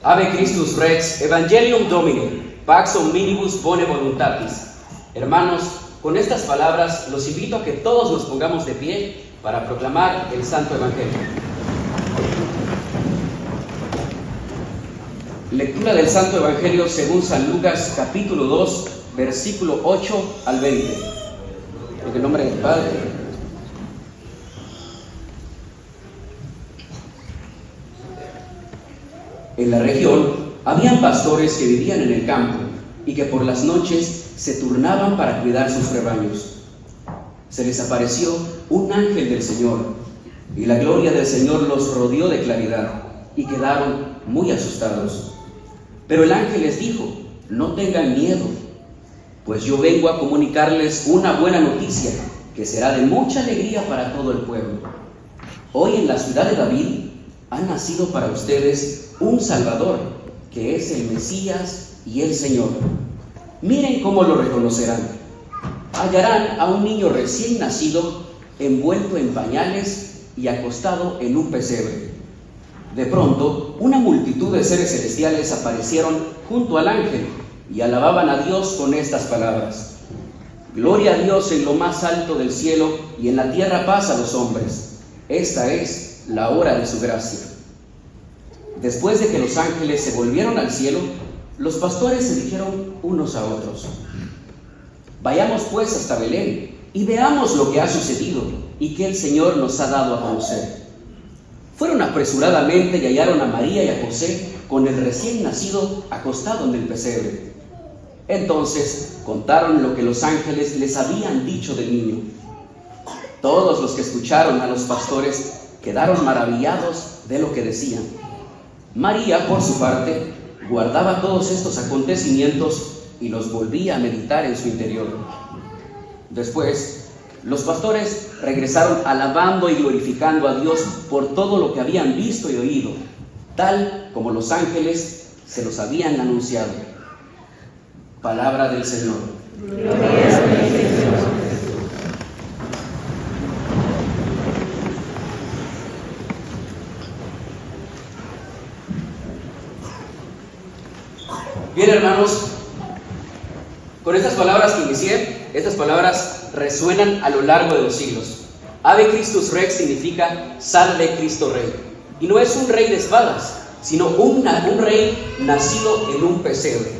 Ave Christus Rex, Evangelium Domini, Pax omnibus bone voluntatis. Hermanos, con estas palabras los invito a que todos nos pongamos de pie para proclamar el Santo Evangelio. Lectura del Santo Evangelio según San Lucas, capítulo 2, versículo 8 al 20. En el nombre del Padre. En la región habían pastores que vivían en el campo y que por las noches se turnaban para cuidar sus rebaños. Se les apareció un ángel del Señor y la gloria del Señor los rodeó de claridad y quedaron muy asustados. Pero el ángel les dijo: no tengan miedo, pues yo vengo a comunicarles una buena noticia que será de mucha alegría para todo el pueblo. Hoy en la ciudad de David ha nacido para ustedes un Salvador, que es el Mesías y el Señor. Miren cómo lo reconocerán. Hallarán a un niño recién nacido, envuelto en pañales y acostado en un pesebre. De pronto, una multitud de seres celestiales aparecieron junto al ángel y alababan a Dios con estas palabras: Gloria a Dios en lo más alto del cielo y en la tierra paz a los hombres. Esta es la hora de su gracia. Después de que los ángeles se volvieron al cielo, los pastores se dijeron unos a otros: vayamos pues hasta Belén y veamos lo que ha sucedido y que el Señor nos ha dado a conocer. Fueron apresuradamente y hallaron a María y a José con el recién nacido acostado en el pesebre. Entonces contaron lo que los ángeles les habían dicho del niño. Todos los que escucharon a los pastores quedaron maravillados de lo que decían. María, por su parte, guardaba todos estos acontecimientos y los volvía a meditar en su interior. Después, los pastores regresaron alabando y glorificando a Dios por todo lo que habían visto y oído, tal como los ángeles se los habían anunciado. Palabra del Señor. Gloria a ti, Señor. Bien, hermanos, con estas palabras que inicié, estas palabras resuenan a lo largo de los siglos. Ave Christus Rex significa Salve Cristo Rey. Y no es un rey de espadas, sino un rey nacido en un pesebre.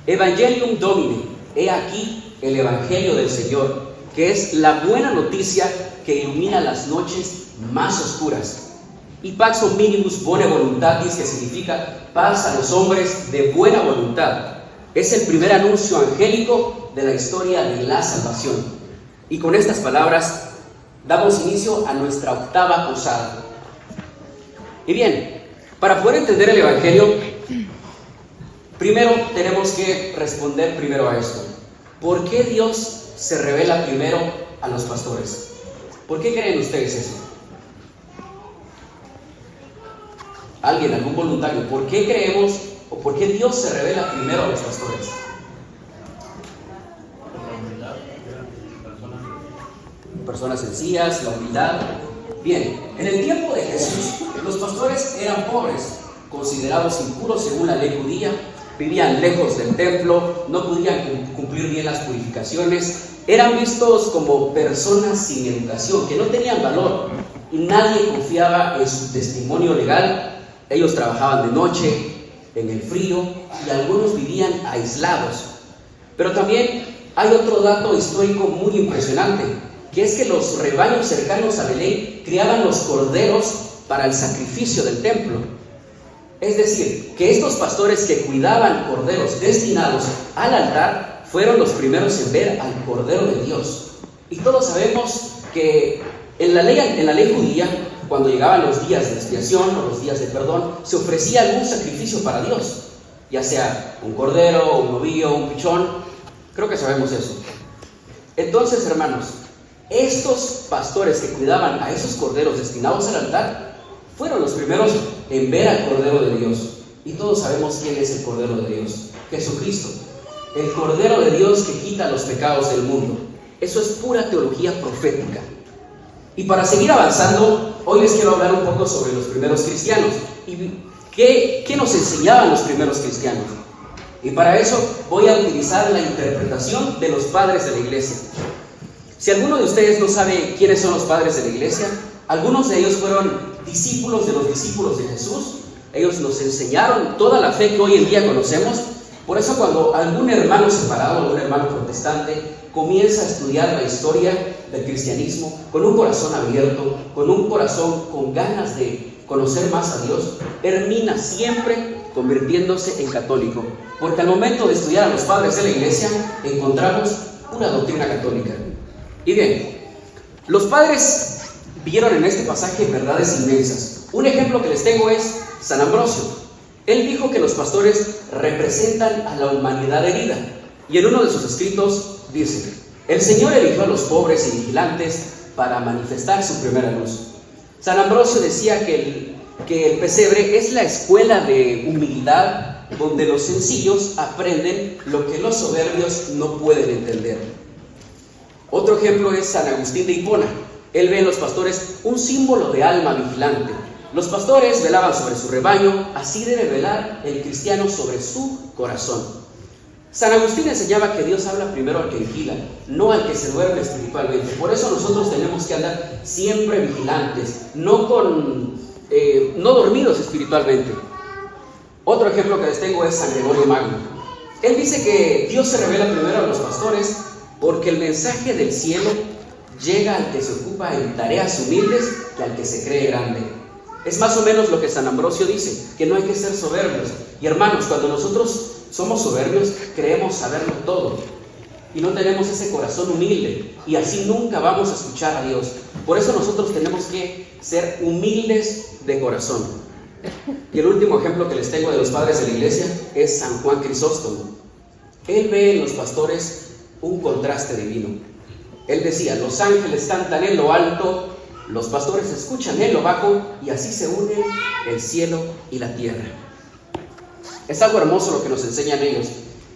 Evangelium Domini, he aquí el Evangelio del Señor, que es la buena noticia que ilumina las noches más oscuras. Y Pax omnibus bone voluntatis, que significa paz a los hombres de buena voluntad. Es el primer anuncio angélico de la historia de la salvación. Y con estas palabras damos inicio a nuestra octava posada. Y bien, para poder entender el Evangelio, primero tenemos que responder primero a esto. ¿Por qué Dios se revela primero a los pastores? ¿Por qué creen ustedes eso? Alguien, algún voluntario, ¿por qué creemos o por qué Dios se revela primero a los pastores? Personas sencillas, la humildad. Bien, en el tiempo de Jesús, los pastores eran pobres, considerados impuros según la ley judía, vivían lejos del templo, no podían cumplir bien las purificaciones, eran vistos como personas sin educación, que no tenían valor, y nadie confiaba en su testimonio legal. Ellos trabajaban de noche, en el frío, y algunos vivían aislados. Pero también hay otro dato histórico muy impresionante, que es que los rebaños cercanos a Belén criaban los corderos para el sacrificio del templo. Es decir, que estos pastores que cuidaban corderos destinados al altar fueron los primeros en ver al Cordero de Dios. Y todos sabemos que en la ley judía, cuando llegaban los días de expiación o los días de perdón, se ofrecía algún sacrificio para Dios, ya sea un cordero, un novillo, un pichón. Creo que sabemos eso. Entonces, hermanos, estos pastores que cuidaban a esos corderos destinados al altar fueron los primeros en ver al Cordero de Dios. Y todos sabemos quién es el Cordero de Dios: Jesucristo, el Cordero de Dios que quita los pecados del mundo. Eso es pura teología profética. Y para seguir avanzando, hoy les quiero hablar un poco sobre los primeros cristianos. Y ¿Qué nos enseñaban los primeros cristianos? Y para eso voy a utilizar la interpretación de los padres de la iglesia. Si alguno de ustedes no sabe quiénes son los padres de la iglesia, algunos de ellos fueron discípulos de los discípulos de Jesús. Ellos nos enseñaron toda la fe que hoy en día conocemos. Por eso cuando algún hermano separado, algún hermano protestante, comienza a estudiar la historia del cristianismo con un corazón abierto, con un corazón con ganas de conocer más a Dios, termina siempre convirtiéndose en católico. Porque al momento de estudiar a los padres de la iglesia, encontramos una doctrina católica. Y bien, los padres vieron en este pasaje verdades inmensas. Un ejemplo que les tengo es San Ambrosio. Él dijo que los pastores representan a la humanidad herida. Y en uno de sus escritos dice: el Señor eligió a los pobres y vigilantes para manifestar su primera luz. San Ambrosio decía que el pesebre es la escuela de humildad donde los sencillos aprenden lo que los soberbios no pueden entender. Otro ejemplo es San Agustín de Hipona. Él ve en los pastores un símbolo de alma vigilante. Los pastores velaban sobre su rebaño, así debe velar el cristiano sobre su corazón. San Agustín enseñaba que Dios habla primero al que vigila, no al que se duerme espiritualmente. Por eso nosotros tenemos que andar siempre vigilantes, no dormidos espiritualmente. Otro ejemplo que les tengo es San Gregorio Magno. Él dice que Dios se revela primero a los pastores porque el mensaje del cielo llega al que se ocupa en tareas humildes que al que se cree grande. Es más o menos lo que San Ambrosio dice, que no hay que ser soberbios. Y hermanos, cuando nosotros somos soberbios, creemos saberlo todo y no tenemos ese corazón humilde, y así nunca vamos a escuchar a Dios. Por eso nosotros tenemos que ser humildes de corazón. Y el último ejemplo que les tengo de los padres de la iglesia es San Juan Crisóstomo. Él ve en los pastores un contraste divino. Él decía: los ángeles cantan en lo alto, los pastores escuchan en lo bajo, y así se unen el cielo y la tierra. Es algo hermoso lo que nos enseñan ellos.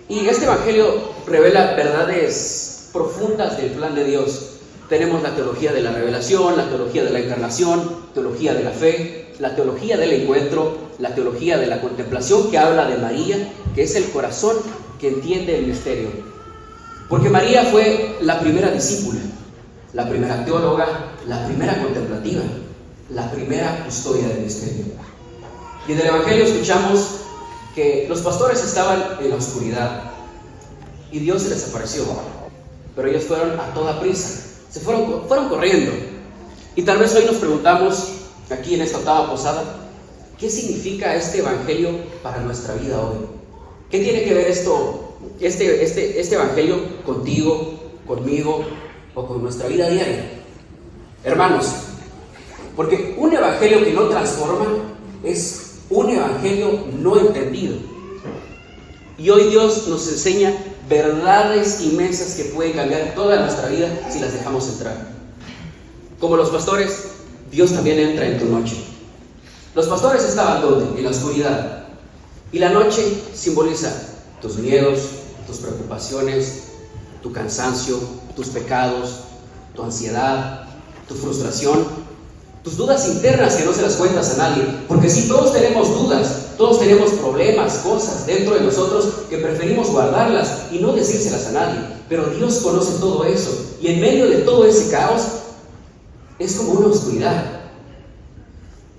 Y este evangelio revela verdades profundas del plan de Dios. Tenemos la teología de la revelación, la teología de la encarnación, teología de la fe, la teología del encuentro, la teología de la contemplación, que habla de María, que es el corazón que entiende el misterio. Porque María fue la primera discípula, la primera teóloga, la primera contemplativa, la primera custodia del misterio. Y en el evangelio escuchamos que los pastores estaban en la oscuridad y Dios se les apareció, pero ellos fueron a toda prisa, se fueron corriendo. Y tal vez hoy nos preguntamos, aquí en esta octava posada, ¿qué significa este evangelio para nuestra vida hoy? ¿Qué tiene que ver este evangelio contigo, conmigo o con nuestra vida diaria? Hermanos, porque un evangelio que no transforma es un evangelio no entendido. Y hoy Dios nos enseña verdades inmensas que pueden cambiar toda nuestra vida si las dejamos entrar. Como los pastores, Dios también entra en tu noche. Los pastores estaban ¿dónde? En la oscuridad. Y la noche simboliza tus miedos, tus preocupaciones, tu cansancio, tus pecados, tu ansiedad, tu frustración, tus dudas internas que no se las cuentas a nadie. Porque si todos tenemos dudas, todos tenemos problemas, cosas dentro de nosotros que preferimos guardarlas y no decírselas a nadie. Pero Dios conoce todo eso, y en medio de todo ese caos es como una oscuridad.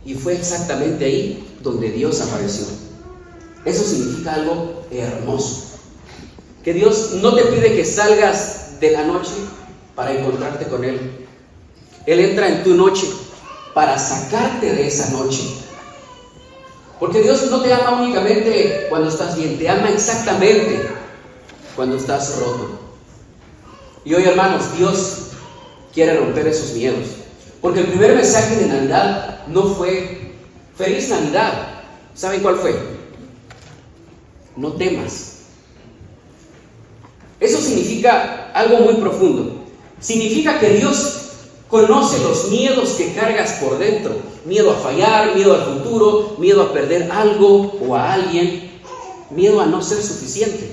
Y fue exactamente ahí donde Dios apareció. Eso significa algo hermoso. Que Dios no te pide que salgas de la noche para encontrarte con Él. Él entra en tu noche para sacarte de esa noche. Porque Dios no te ama únicamente cuando estás bien, te ama exactamente cuando estás roto. Y hoy, hermanos, Dios quiere romper esos miedos. Porque el primer mensaje de Navidad no fue Feliz Navidad. ¿Saben cuál fue? No temas. Eso significa algo muy profundo. Significa que Dios conoce los miedos que cargas por dentro. Miedo a fallar, miedo al futuro, miedo a perder algo o a alguien, miedo a no ser suficiente,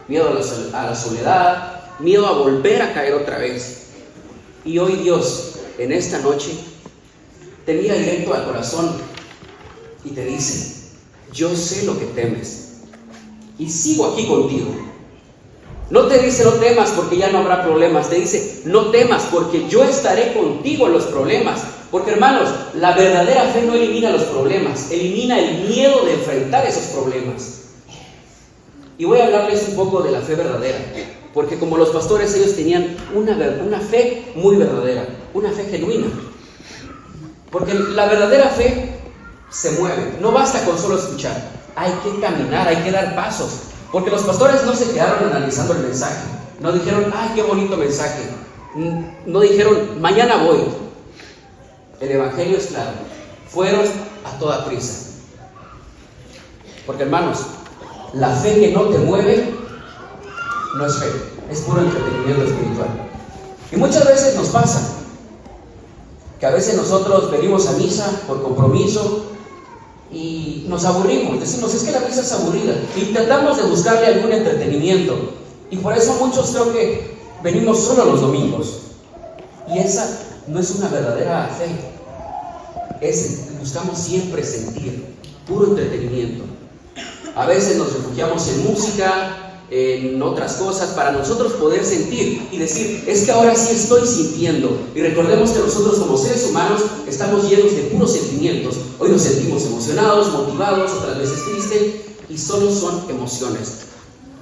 miedo a la soledad, miedo a volver a caer otra vez. Y hoy Dios, en esta noche, te mira directo al corazón y te dice: yo sé lo que temes y sigo aquí contigo. No te dice no temas porque ya no habrá problemas, te dice no temas porque yo estaré contigo en los problemas. Porque hermanos, la verdadera fe no elimina los problemas, elimina el miedo de enfrentar esos problemas. Y voy a hablarles un poco de la fe verdadera, porque como los pastores, ellos tenían una fe muy verdadera, una fe genuina. Porque la verdadera fe se mueve, no basta con solo escuchar, hay que caminar, hay que dar pasos. Porque los pastores no se quedaron analizando el mensaje, no dijeron, ay, qué bonito mensaje, no dijeron, mañana voy. El evangelio es claro, fueron a toda prisa. Porque hermanos, la fe que no te mueve no es fe, es puro entretenimiento espiritual. Y muchas veces nos pasa que a veces nosotros venimos a misa por compromiso y nos aburrimos, decimos, es que la misa es aburrida, y tratamos de buscarle algún entretenimiento. Y por eso muchos creo que venimos solo los domingos. Y esa no es una verdadera fe. Buscamos siempre sentir, puro entretenimiento. A veces nos refugiamos en música, en otras cosas, para nosotros poder sentir y decir, es que ahora sí estoy sintiendo. Y recordemos que nosotros como seres humanos estamos llenos de puros sentimientos. Hoy nos sentimos emocionados, motivados, otras veces tristes, y solo son emociones.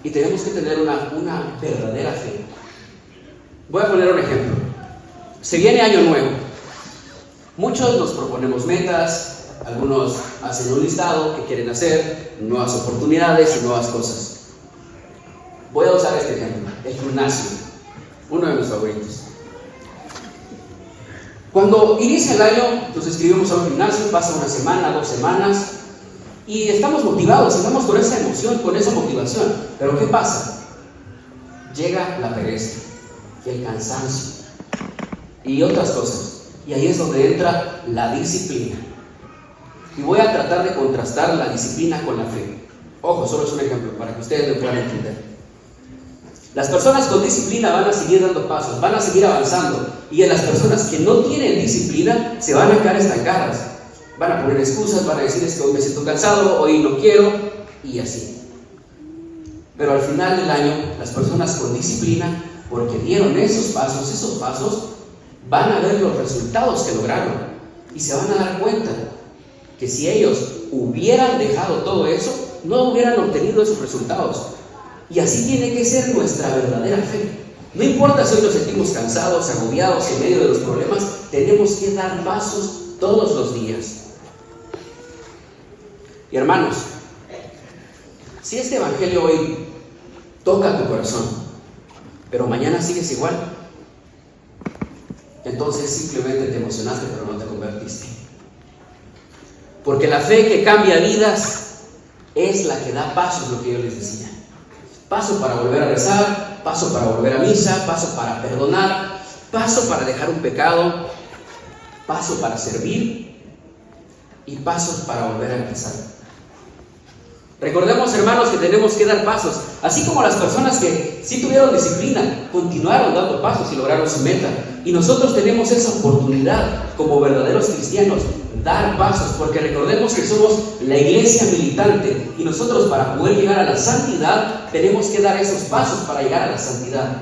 Y tenemos que tener una verdadera fe. Voy a poner un ejemplo. Se viene Año Nuevo. Muchos nos proponemos metas, algunos hacen un listado que quieren hacer, nuevas oportunidades y nuevas cosas. Voy a usar este ejemplo, el gimnasio, uno de mis favoritos. Cuando inicia el año, nos inscribimos a un gimnasio, pasa una semana, 2 semanas, y estamos motivados, estamos con esa emoción, con esa motivación. Pero ¿qué pasa? Llega la pereza, y el cansancio, y otras cosas. Y ahí es donde entra la disciplina. Y voy a tratar de contrastar la disciplina con la fe. Ojo, solo es un ejemplo para que ustedes lo puedan entender. Las personas con disciplina van a seguir dando pasos, van a seguir avanzando. Y en las personas que no tienen disciplina se van a quedar estancadas. Van a poner excusas, van a decir es que hoy me siento cansado, hoy no quiero, y así. Pero al final del año, las personas con disciplina, porque dieron esos pasos, van a ver los resultados que lograron. Y se van a dar cuenta que si ellos hubieran dejado todo eso, no hubieran obtenido esos resultados. Y así tiene que ser nuestra verdadera fe. No importa si hoy nos sentimos cansados, agobiados en medio de los problemas, tenemos que dar pasos todos los días. Y hermanos, si este evangelio hoy toca tu corazón, pero mañana sigues igual, entonces simplemente te emocionaste, pero no te convertiste. Porque la fe que cambia vidas es la que da pasos, lo que yo les decía. Paso para volver a rezar, paso para volver a misa, paso para perdonar, paso para dejar un pecado, paso para servir y pasos para volver a empezar. Recordemos, hermanos, que tenemos que dar pasos, así como las personas que sí tuvieron disciplina, continuaron dando pasos y lograron su meta. Y nosotros tenemos esa oportunidad como verdaderos cristianos, dar pasos, porque recordemos que somos la iglesia militante y nosotros para poder llegar a la santidad tenemos que dar esos pasos para llegar a la santidad.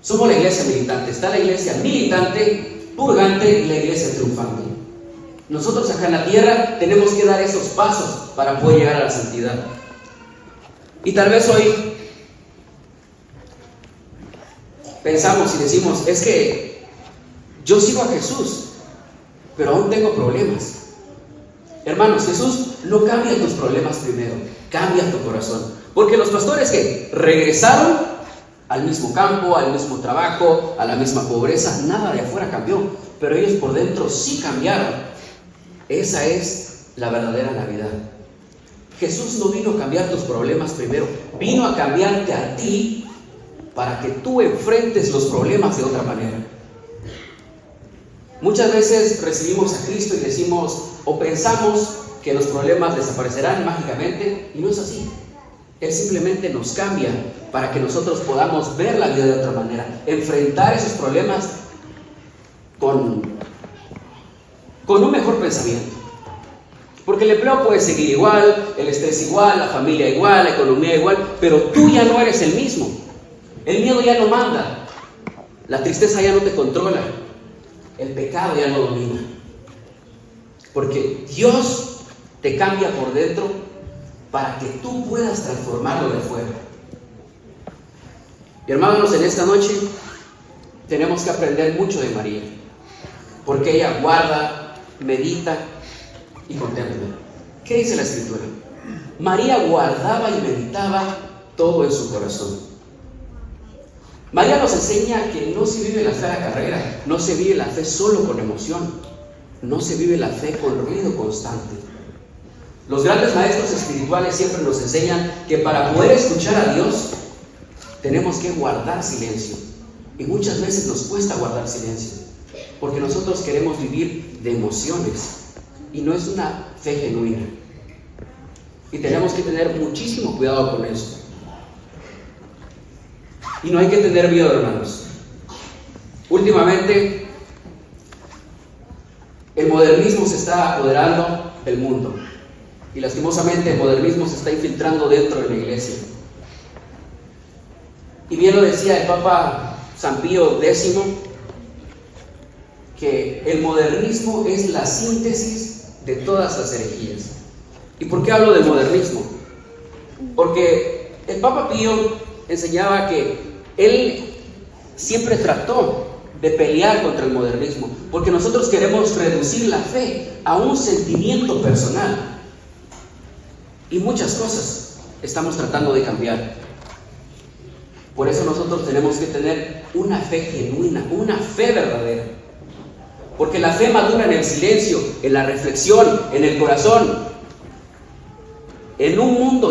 Somos la iglesia militante, está la iglesia militante, purgante y la iglesia triunfante. Nosotros acá en la tierra tenemos que dar esos pasos para poder llegar a la santidad. Y tal vez hoy pensamos y decimos, es que yo sigo a Jesús, pero aún tengo problemas. Hermanos, Jesús no cambia tus problemas primero, cambia tu corazón. Porque los pastores que regresaron al mismo campo, al mismo trabajo, a la misma pobreza, nada de afuera cambió, pero ellos por dentro sí cambiaron. Esa es la verdadera Navidad. Jesús no vino a cambiar tus problemas primero, vino a cambiarte a ti para que tú enfrentes los problemas de otra manera. Muchas veces recibimos a Cristo y decimos o pensamos que los problemas desaparecerán mágicamente, y no es así. Él simplemente nos cambia para que nosotros podamos ver la vida de otra manera, enfrentar esos problemas con un mejor pensamiento. Porque el empleo puede seguir igual, el estrés igual, la familia igual, la economía igual, pero tú ya no eres el mismo. El miedo ya no manda, la tristeza ya no te controla, el pecado ya no domina. Porque Dios te cambia por dentro para que tú puedas transformarlo de fuera. Y hermanos, en esta noche tenemos que aprender mucho de María, porque ella guarda, medita y contempla. ¿Qué dice la Escritura? María guardaba y meditaba todo en su corazón. María nos enseña que no se vive la fe a la carrera, no se vive la fe solo con emoción, no se vive la fe con ruido constante. Los grandes maestros espirituales siempre nos enseñan que para poder escuchar a Dios tenemos que guardar silencio. Y muchas veces nos cuesta guardar silencio, porque nosotros queremos vivir de emociones y no es una fe genuina. Y tenemos que tener muchísimo cuidado con eso. Y no hay que tener miedo, hermanos. Últimamente, el modernismo se está apoderando del mundo. Y lastimosamente el modernismo se está infiltrando dentro de la iglesia. Y bien lo decía el Papa San Pío X, que el modernismo es la síntesis de todas las herejías. ¿Y por qué hablo del modernismo? Porque el Papa Pío enseñaba que él siempre trató de pelear contra el modernismo, porque nosotros queremos reducir la fe a un sentimiento personal. Y muchas cosas estamos tratando de cambiar. Por eso nosotros tenemos que tener una fe genuina, una fe verdadera. Porque la fe madura en el silencio, en la reflexión, en el corazón. En un mundo